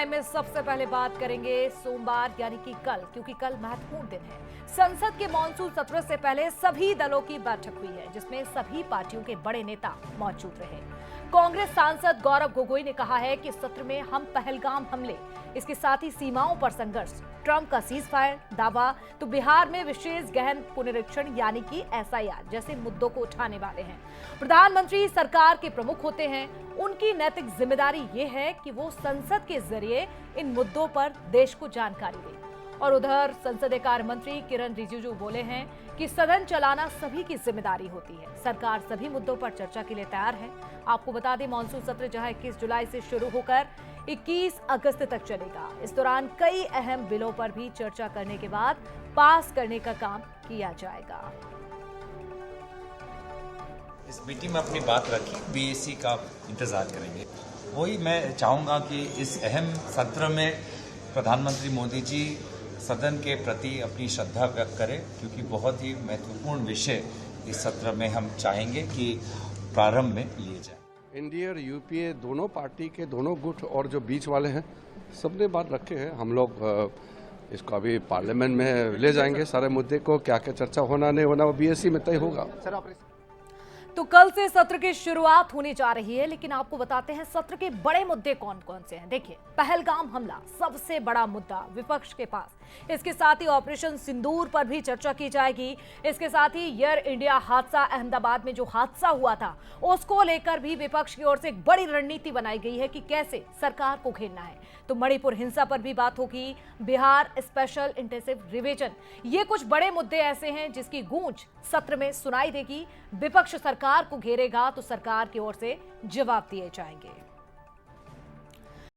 में सबसे पहले बात करेंगे सोमवार यानी कि कल, क्योंकि कल महत्वपूर्ण दिन है। संसद के मॉनसून सत्र से पहले सभी दलों की बैठक हुई है, जिसमें सभी पार्टियों के बड़े नेता मौजूद रहे। कांग्रेस सांसद गौरव गोगोई ने कहा है कि सत्र में हम पहलगाम हमले, इसके साथ ही सीमाओं पर संघर्ष, ट्रंप का सीज फायर दावा, तो बिहार में विशेष गहन पुनरीक्षण यानी कि एसआईआर जैसे मुद्दों को उठाने वाले हैं। प्रधानमंत्री सरकार के प्रमुख होते हैं, उनकी नैतिक जिम्मेदारी ये है कि वो संसद के जरिए इन मुद्दों पर देश को जानकारी दें। और उधर संसदीय कार्य मंत्री किरण रिजिजू बोले हैं कि सदन चलाना सभी की जिम्मेदारी होती है। सरकार सभी मुद्दों पर चर्चा के लिए तैयार है। आपको बता दें, मानसून सत्र जहां 21 जुलाई से शुरू होकर 21 अगस्त तक चलेगा। इस दौरान कई अहम बिलों पर भी चर्चा करने के बाद पास करने का काम किया जाएगा। इस मीटिंग में अपनी बात रखी, बीएसी का इंतजार करेंगे। वही मैं चाहूँगा कि इस अहम सत्र में प्रधानमंत्री मोदी जी सदन के प्रति अपनी श्रद्धा व्यक्त करें, क्योंकि बहुत ही महत्वपूर्ण विषय इस सत्र में हम चाहेंगे कि प्रारंभ में लिए जाए। एनडीए और यूपीए दोनों पार्टी के दोनों गुट और जो बीच वाले हैं सबने बात रखे हैं। हम लोग इसको अभी पार्लियामेंट में ले जाएंगे। सारे मुद्दे को क्या क्या चर्चा होना नहीं होना वो बीएससी में तय होगा। तो कल से सत्र की शुरुआत होने जा रही है, लेकिन आपको बताते हैं सत्र के बड़े मुद्दे कौन कौन से हैं। देखिए, पहलगाम हमला सबसे बड़ा मुद्दा विपक्ष के पास। इसके साथ ही ऑपरेशन सिंदूर पर भी चर्चा की जाएगी। इसके साथ ही एयर इंडिया हादसा, अहमदाबाद में जो हादसा हुआ था, उसको लेकर भी विपक्ष की ओर से एक बड़ी रणनीति बनाई गई है कि कैसे सरकार को घेरना है। तो मणिपुर हिंसा पर भी बात होगी, बिहार स्पेशल इंटेंसिव रिवीजन, ये कुछ बड़े मुद्दे ऐसे हैं जिसकी गूंज सत्र में सुनाई देगी। विपक्ष सरकार को घेरेगा तो सरकार की ओर से जवाब दिए जाएंगे।